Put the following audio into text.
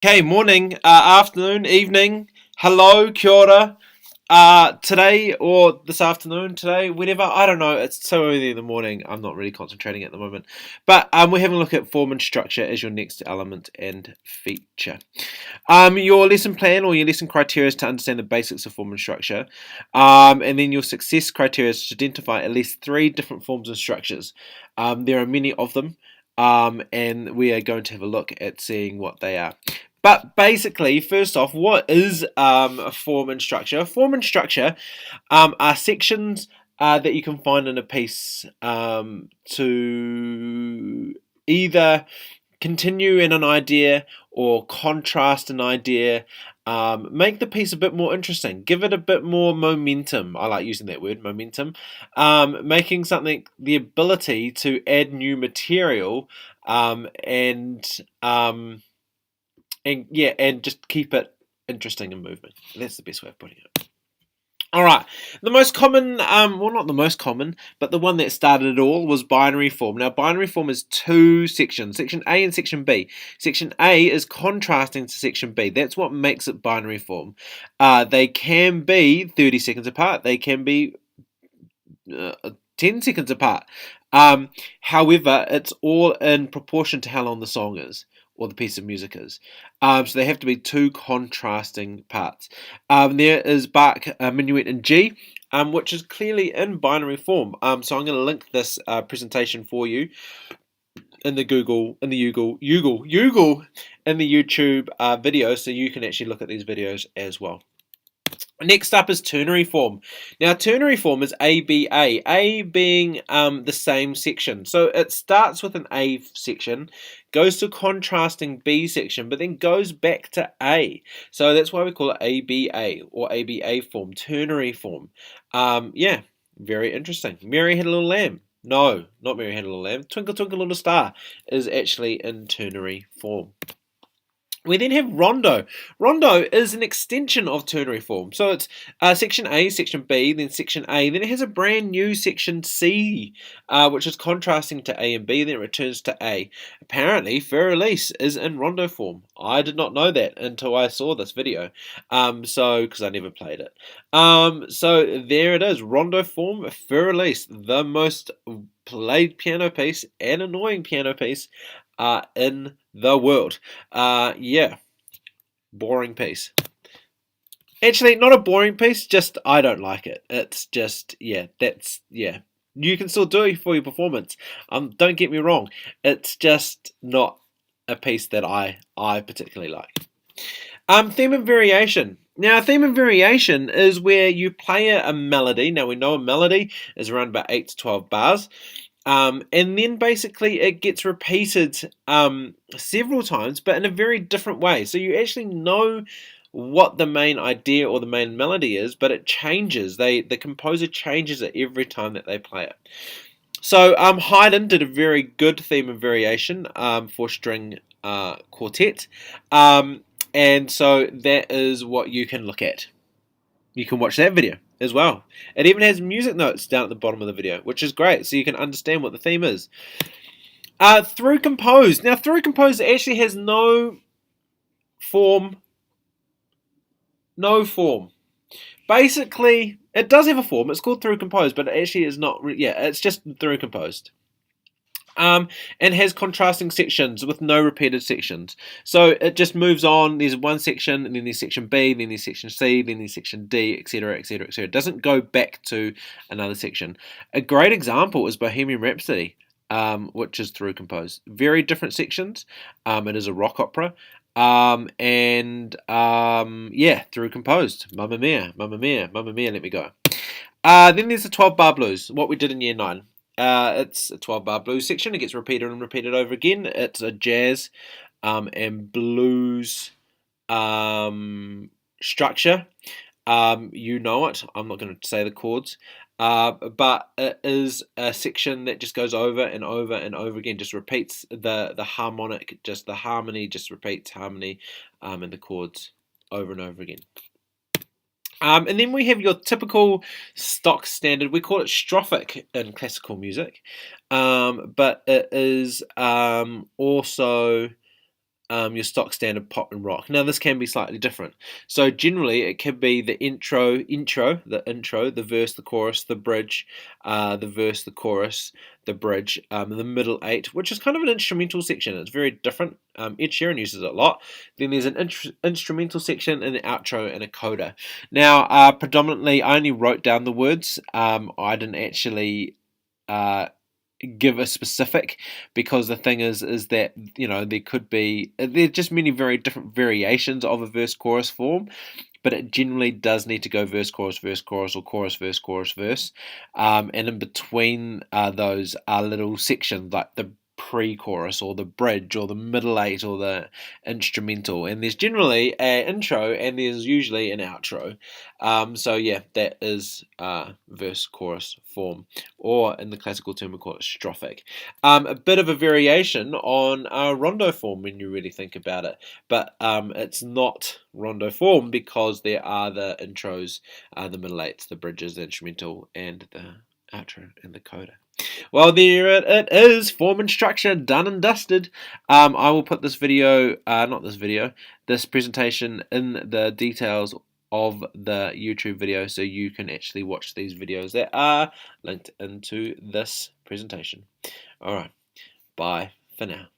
Okay, morning, afternoon, evening, hello, kia ora. Today or this afternoon, today, whatever, I don't know. It's so early in the morning. I'm not really concentrating at the moment. But we're having a look at form and structure as your next element and feature. Your lesson plan or your lesson criteria is to understand the basics of form and structure. And then your success criteria is to identify at least three different forms and structures. There are many of them. And we are going to have a look at seeing what they are. But basically, first off, what is a form and structure? Form and structure are sections that you can find in a piece to either continue in an idea or contrast an idea, make the piece a bit more interesting, give it a bit more momentum. I like using that word, momentum. Making something the ability to add new material and yeah, and just keep it interesting and moving. That's the best way of putting it. All right, the most common, well, not the most common, but the one that started it all was binary form. Now, binary form is two sections, section A and section B. Section A is contrasting to section B. That's what makes it binary form. They can be 30 seconds apart. They can be 10 seconds apart. However, it's all in proportion to how long the song is or the piece of music is. So they have to be two contrasting parts. There is Bach, Minuet, and G, which is clearly in binary form. So I'm going to link this presentation for you in the in the YouTube video, so you can actually look at these videos as well. Next up is ternary form. Now, ternary form is ABA, A being the same section. So it starts with an A section, goes to contrasting B section, but then goes back to A. So that's why we call it ABA or ABA form, ternary form. Yeah, very interesting. Mary Had a Little Lamb. No, not Mary Had a Little Lamb. Twinkle Twinkle Little Star is actually in ternary form. We then have rondo. Rondo is an extension of ternary form. So it's section A, section B, then section A. Then it has a brand new section C, which is contrasting to A and B. Then it returns to A. Apparently, Fur Elise is in rondo form. I did not know that until I saw this video. Because I never played it. So there it is, rondo form, Fur Elise, the most played piano piece and annoying piano piece in the world. Yeah, boring piece. Actually, not a boring piece, just I don't like it. It's just, yeah, that's, yeah. You can still do it for your performance. Don't get me wrong. It's just not a piece that I particularly like. Theme and variation. Now, theme and variation is where you play a melody. Now, we know a melody is around about 8 to 12 bars. And then basically it gets repeated several times, but in a very different way. So you actually know what the main idea or the main melody is, but it changes. The composer changes it every time that they play it. So Haydn did a very good theme and variation for string quartet. And so that is what you can look at. You can watch that video as well. It even has music notes down at the bottom of the video, which is great, so you can understand what the theme is. Through compose. Now, through compose actually has no form. No form. Basically, it does have a form. It's called through compose, but it actually is not. Yeah, it's just through composed. And has contrasting sections with no repeated sections. So it just moves on. There's one section, and then there's section B, then there's section C, then there's section D, etc., etc., etc. It doesn't go back to another section. A great example is Bohemian Rhapsody, which is through composed. Very different sections. It is a rock opera. Yeah, through composed. Mamma mia, mamma mia, mamma mia, let me go. Then there's the 12 bar blues, what we did in year 9. It's a 12 bar blues section. It gets repeated and repeated over again. It's a jazz and blues structure. You know it. I'm not going to say the chords. But it is a section that just goes over and over and over again. Just repeats the harmonic. Just the harmony just repeats harmony and the chords over and over again. And then we have your typical stock standard. We call it strophic in classical music, but it is also your stock standard pop and rock. Now this can be slightly different. So generally it could be the intro, the verse, the chorus, the bridge, the verse, the chorus, the bridge, the middle 8, which is kind of an instrumental section. It's very different. Ed Sheeran uses it a lot. Then there's an instrumental section, an outro, and a coda. Now, predominantly, I only wrote down the words. I didn't actually give a specific, because the thing is that there could be, there's just many very different variations of a verse chorus form, but it generally does need to go verse chorus or chorus verse verse, and in between those are little sections like the pre-chorus or the bridge or the middle 8 or the instrumental, and there's generally an intro and there's usually an outro. So yeah, that is verse chorus form, or in the classical term we call it strophic. A bit of a variation on rondo form when you really think about it, but it's not rondo form because there are the intros, the middle 8s, the bridges, the instrumental, and the outro and the coda. Well, there it is, form and structure done and dusted. I will put this video, this presentation in the details of the YouTube video, so you can actually watch these videos that are linked into this presentation. Alright, bye for now.